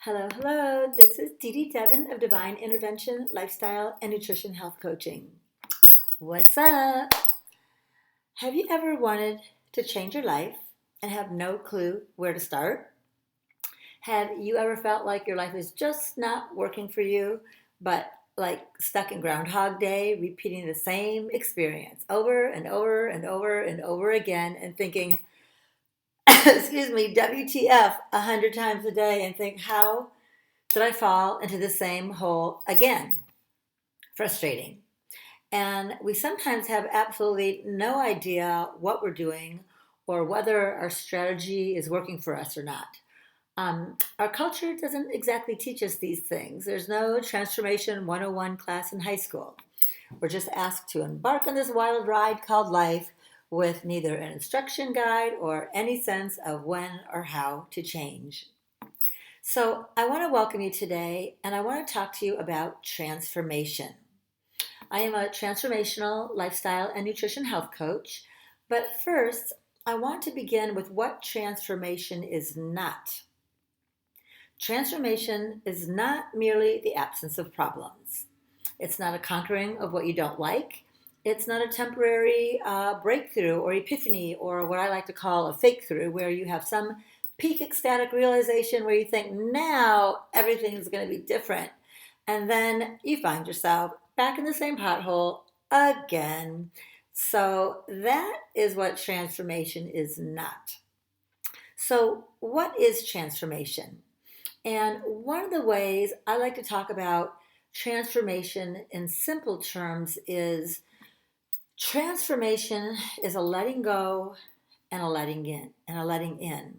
Hello, hello. This is Dee-Dee Devon of Divine Intervention, Lifestyle, and Nutrition Health Coaching. What's up? Have you ever wanted to change your life and have no clue where to start? Have you ever felt like your life is just not working for you, but like stuck in Groundhog Day, repeating the same experience over and over and over and over again and thinking, excuse me, WTF 100 times a day and think, how did I fall into the same hole again? Frustrating. And we sometimes have absolutely no idea what we're doing or whether our strategy is working for us or not. Our culture doesn't exactly teach us these things. There's no Transformation 101 class in high school. We're just asked to embark on this wild ride called life with neither an instruction guide or any sense of when or how to change. So, I want to welcome you today and I want to talk to you about transformation. I am a transformational lifestyle and nutrition health coach, but first, I want to begin with what transformation is not. Transformation is not merely the absence of problems. It's not a conquering of what you don't like. It's not a temporary breakthrough or epiphany or what I like to call a fake through, where you have some peak ecstatic realization where you think now everything is going to be different. And then you find yourself back in the same pothole again. So that is what transformation is not. So, what is transformation? And one of the ways I like to talk about transformation in simple terms is transformation is a letting go and a letting in, and a letting in,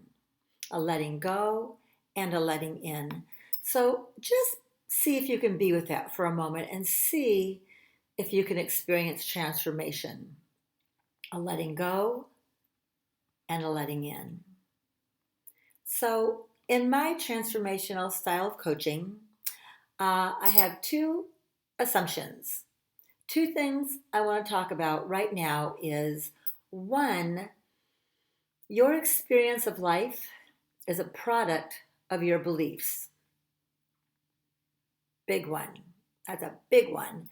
a letting go and a letting in. So just see if you can be with that for a moment and see if you can experience transformation. A letting go and a letting in. So in my transformational style of coaching, I have two assumptions. Two things I want to talk about right now is one, your experience of life is a product of your beliefs. Big one. That's a big one.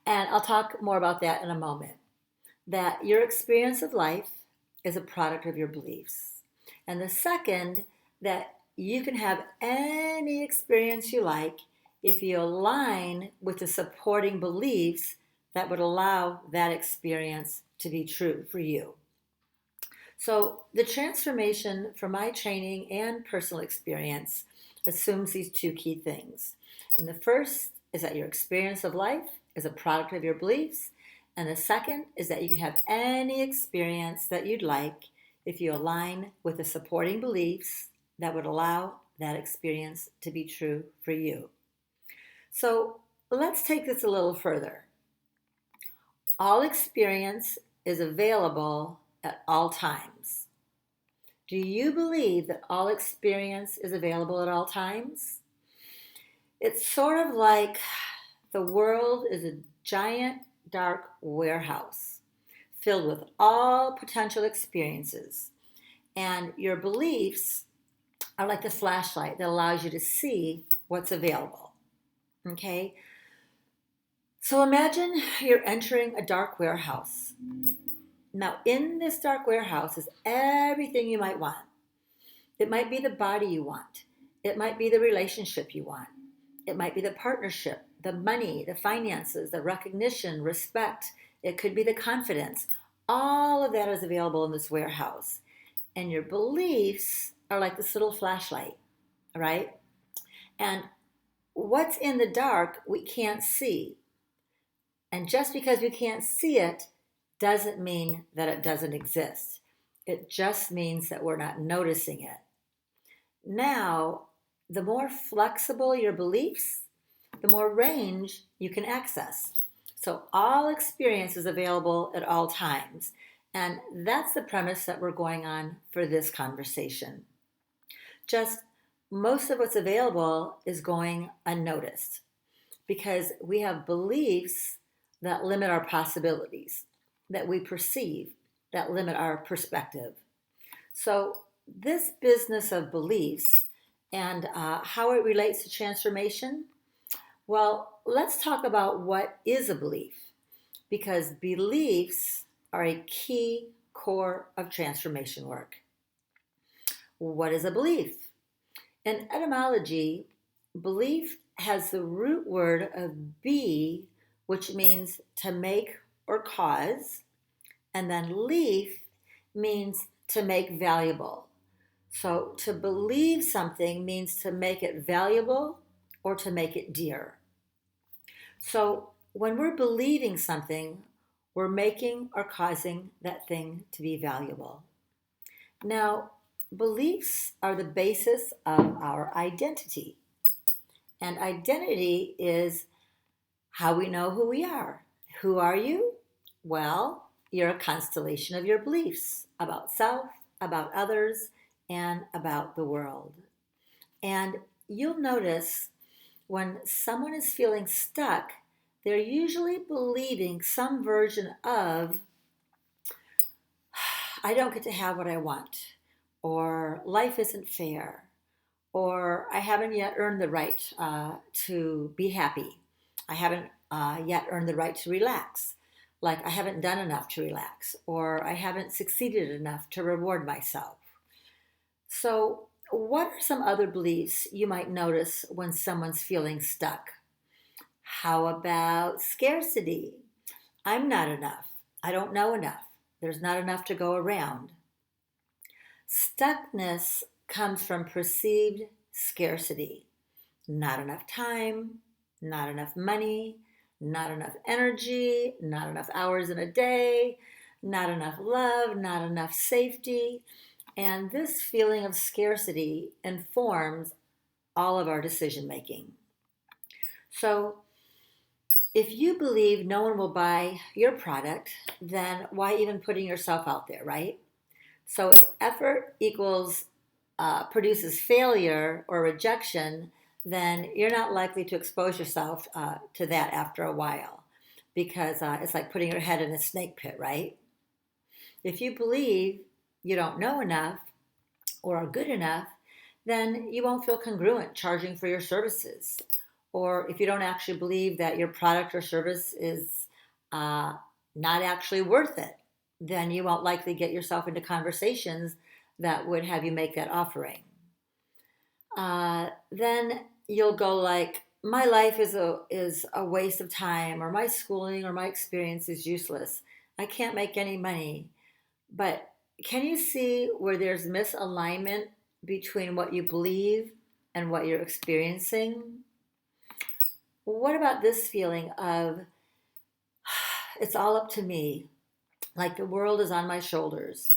And I'll talk more about that in a moment. That your experience of life is a product of your beliefs. And the second, that you can have any experience you like if you align with the supporting beliefs that would allow that experience to be true for you. So the transformation from my training and personal experience assumes these two key things. And the first is that your experience of life is a product of your beliefs. And the second is that you can have any experience that you'd like if you align with the supporting beliefs that would allow that experience to be true for you. So let's take this a little further. All experience is available at all times. Do you believe that all experience is available at all times? It's sort of like the world is a giant dark warehouse filled with all potential experiences, and your beliefs are like the flashlight that allows you to see what's available. Okay? So imagine you're entering a dark warehouse. Now, in this dark warehouse is everything you might want. It might be the body you want. It might be the relationship you want. It might be the partnership, the money, the finances, the recognition, respect. It could be the confidence. All of that is available in this warehouse. And your beliefs are like this little flashlight, right? And what's in the dark, we can't see. And just because we can't see it doesn't mean that it doesn't exist. It just means that we're not noticing it. Now, the more flexible your beliefs, the more range you can access. So all experience is available at all times. And that's the premise that we're going on for this conversation. Just most of what's available is going unnoticed because we have beliefs that limit our possibilities, that we perceive, that limit our perspective. So this business of beliefs and how it relates to transformation. Well, let's talk about what is a belief, because beliefs are a key core of transformation work. What is a belief? In etymology, belief has the root word of be, which means to make or cause, and then leaf means to make valuable. So to believe something means to make it valuable or to make it dear. So when we're believing something, we're making or causing that thing to be valuable. Now, beliefs are the basis of our identity. And identity is how we know who we are. Who are you? Well, you're a constellation of your beliefs about self, about others, and about the world. And you'll notice when someone is feeling stuck, they're usually believing some version of, I don't get to have what I want, or life isn't fair, or I haven't yet earned the right to be happy. I haven't yet earned the right to relax. Like I haven't done enough to relax, or I haven't succeeded enough to reward myself. So, what are some other beliefs you might notice when someone's feeling stuck? How about scarcity? I'm not enough. I don't know enough. There's not enough to go around. Stuckness comes from perceived scarcity. Not enough time, not enough money, not enough energy, not enough hours in a day, not enough love, not enough safety. And this feeling of scarcity informs all of our decision making. So, if you believe no one will buy your product, then why even putting yourself out there, right? So, if effort equals produces failure or rejection, then you're not likely to expose yourself to that after a while, because it's like putting your head in a snake pit, right? If you believe you don't know enough or are good enough, then you won't feel congruent charging for your services. Or if you don't actually believe that your product or service is not actually worth it, then you won't likely get yourself into conversations that would have you make that offering. Then you'll go like, my life is a waste of time, or my schooling or my experience is useless. I can't make any money. But can you see where there's misalignment between what you believe and what you're experiencing? What about this feeling of, it's all up to me, like the world is on my shoulders?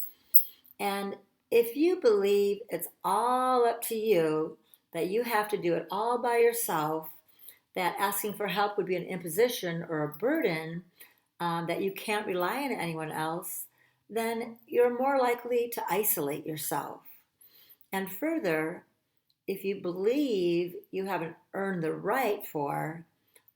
And if you believe it's all up to you, that you have to do it all by yourself, that asking for help would be an imposition or a burden, that you can't rely on anyone else, then you're more likely to isolate yourself. And further, if you believe you haven't earned the right for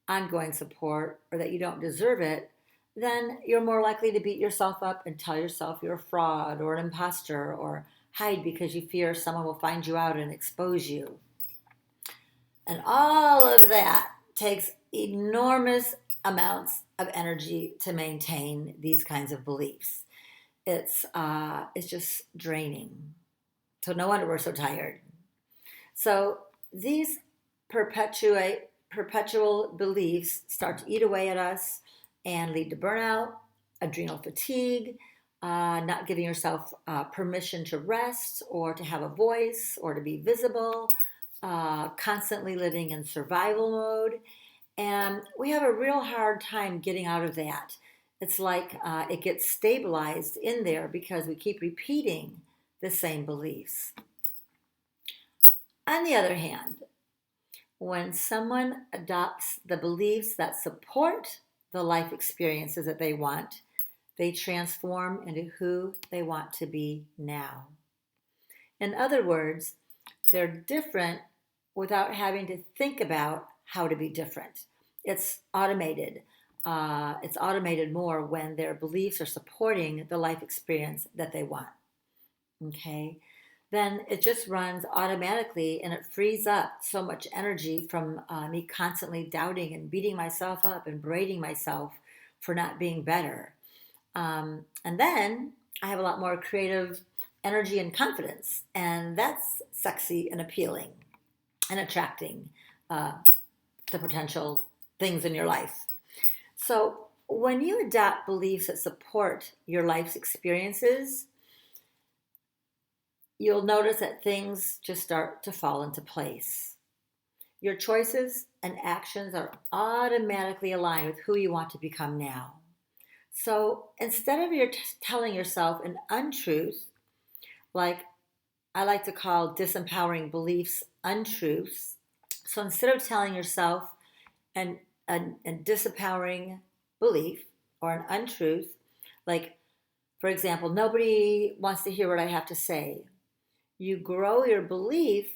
ongoing support or that you don't deserve it, then you're more likely to beat yourself up and tell yourself you're a fraud or an imposter, or hide because you fear someone will find you out and expose you. And all of that takes enormous amounts of energy to maintain these kinds of beliefs. It's just draining. So no wonder we're so tired. So these perpetual beliefs start to eat away at us and lead to burnout, adrenal fatigue, not giving yourself permission to rest or to have a voice or to be visible, constantly living in survival mode. And we have a real hard time getting out of that. It's like it gets stabilized in there because we keep repeating the same beliefs. On the other hand, when someone adopts the beliefs that support the life experiences that they want, they transform into who they want to be now. In other words, they're different without having to think about how to be different. It's automated. It's automated more when their beliefs are supporting the life experience that they want. Okay? then it just runs automatically and it frees up so much energy from me constantly doubting and beating myself up and berating myself for not being better. And then I have a lot more creative energy and confidence, and that's sexy and appealing and attracting uh, the potential things in your life. So, when you adopt beliefs that support your life's experiences, you'll notice that things just start to fall into place. Your choices and actions are automatically aligned with who you want to become now. So instead of your telling yourself an untruth, like I like to call disempowering beliefs untruths, so instead of telling yourself a disempowering belief or an untruth, like for example, nobody wants to hear what I have to say, you grow your belief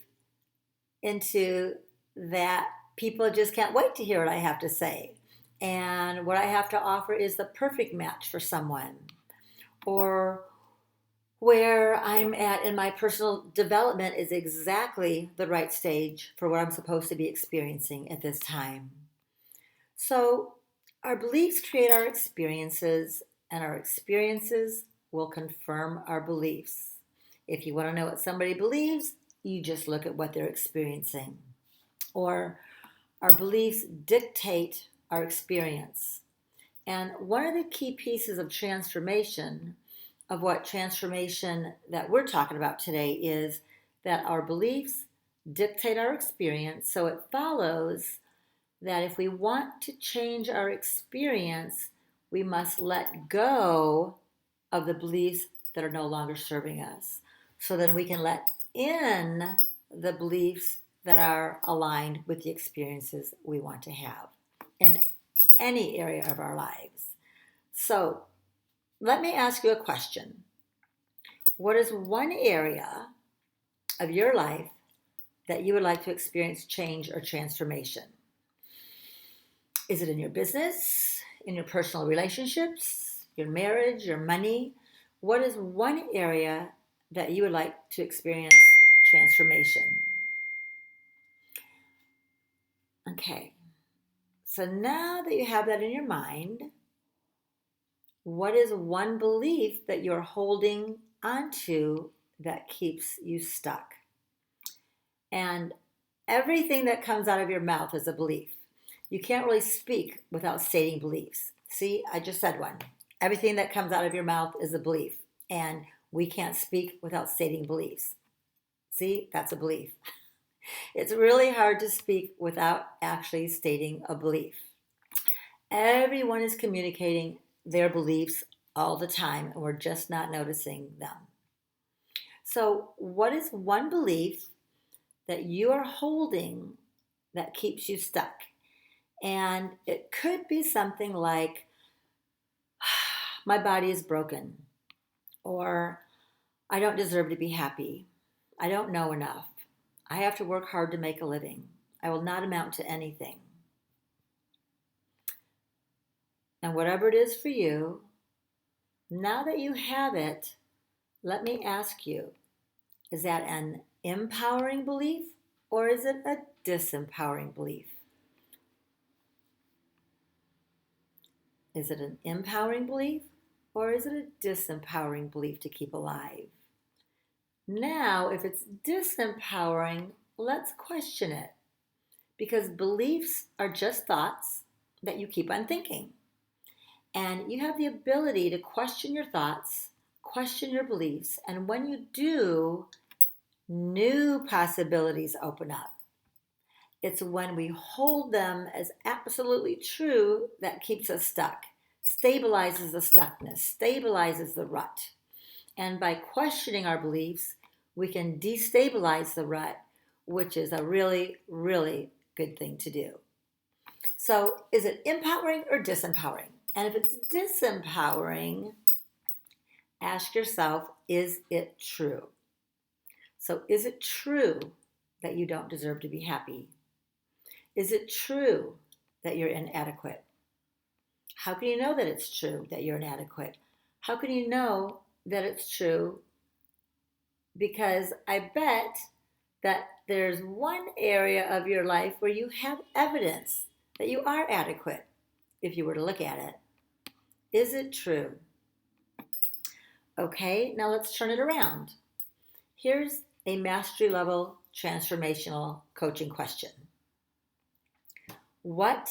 into that people just can't wait to hear what I have to say. And what I have to offer is the perfect match for someone. Or where I'm at in my personal development is exactly the right stage for what I'm supposed to be experiencing at this time. So, our beliefs create our experiences, and our experiences will confirm our beliefs. If you want to know what somebody believes, you just look at what they're experiencing. Or our beliefs dictate our experience. And one of the key pieces of transformation, of what transformation that we're talking about today, is that our beliefs dictate our experience. So it follows that if we want to change our experience, we must let go of the beliefs that are no longer serving us. So then we can let in the beliefs that are aligned with the experiences we want to have in any area of our lives. So let me ask you a question. What is one area of your life that you would like to experience change or transformation? Is it in your business, in your personal relationships, your marriage, your money? What is one area that you would like to experience transformation? Okay, so now that you have that in your mind, what is one belief that you're holding onto that keeps you stuck? And everything that comes out of your mouth is a belief. You can't really speak without stating beliefs. See, I just said one. Everything that comes out of your mouth is a belief. And we can't speak without stating beliefs. See, that's a belief. It's really hard to speak without actually stating a belief. Everyone is communicating their beliefs all the time, and we're just not noticing them. So, what is one belief that you are holding that keeps you stuck? And it could be something like, my body is broken, or I don't deserve to be happy. I don't know enough. I have to work hard to make a living. I will not amount to anything. And whatever it is for you, now that you have it, let me ask you, is that an empowering belief or is it a disempowering belief? Is it an empowering belief or is it a disempowering belief to keep alive? Now, if it's disempowering, let's question it, because beliefs are just thoughts that you keep on thinking. And you have the ability to question your thoughts, question your beliefs, and when you do, new possibilities open up. It's when we hold them as absolutely true that keeps us stuck, stabilizes the stuckness, stabilizes the rut. And by questioning our beliefs, we can destabilize the rut, which is a really, really good thing to do. So, is it empowering or disempowering? And if it's disempowering, ask yourself, is it true? So, is it true that you don't deserve to be happy? Is it true that you're inadequate? How can you know that it's true that you're inadequate? How can you know that it's true because I bet that there's one area of your life where you have evidence that you are adequate if you were to look at it. Is it true? Okay, now let's turn it around. Here's a mastery level transformational coaching question. What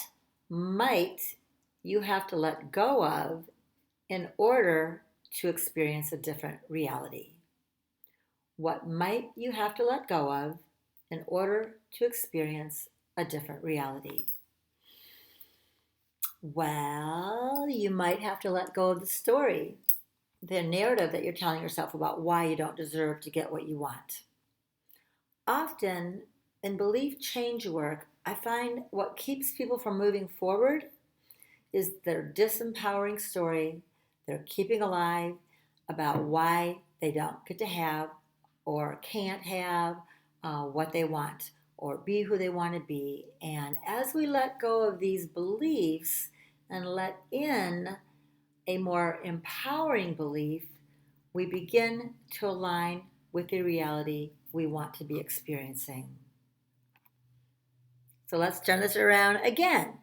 might you have to let go of in order to experience a different reality? What might you have to let go of in order to experience a different reality? Well, you might have to let go of the story, the narrative that you're telling yourself about why you don't deserve to get what you want. Often in belief change work, I find what keeps people from moving forward is their disempowering story they're keeping alive about why they don't get to have or can't have what they want or be who they want to be. And as we let go of these beliefs and let in a more empowering belief, we begin to align with the reality we want to be experiencing. So let's turn this around again.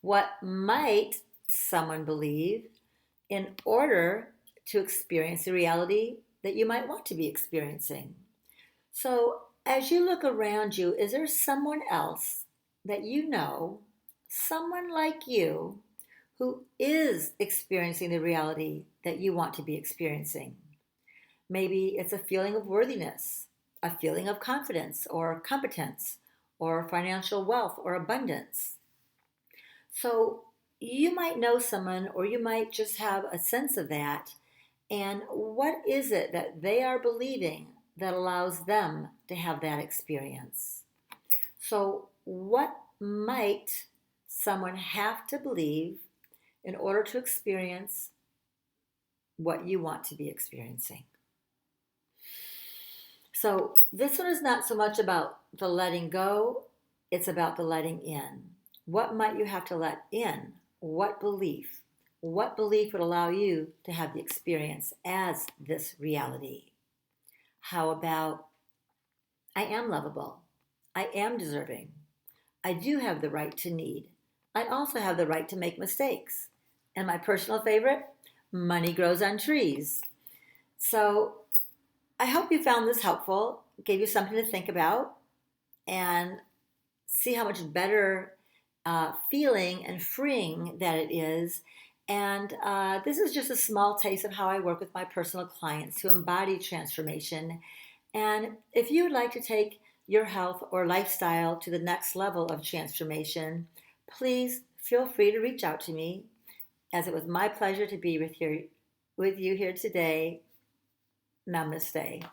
What might someone believe in order to experience the reality that you might want to be experiencing? So as you look around you, is there someone else that you know, someone like you, who is experiencing the reality that you want to be experiencing? Maybe it's a feeling of worthiness, a feeling of confidence or competence, or financial wealth or abundance. So you might know someone, or you might just have a sense of that. And what is it that they are believing that allows them to have that experience? So what might someone have to believe in order to experience what you want to be experiencing? So this one is not so much about the letting go, it's about the letting in. What might you have to let in? What belief? What belief would allow you to have the experience as this reality? How about, I am lovable. I am deserving. I do have the right to need. I also have the right to make mistakes. And my personal favorite, money grows on trees. So I hope you found this helpful, gave you something to think about, and see how much better feeling and freeing that it is. And this is just a small taste of how I work with my personal clients to embody transformation. And if you would like to take your health or lifestyle to the next level of transformation, please feel free to reach out to me, as it was my pleasure to be with you here today. Namaste.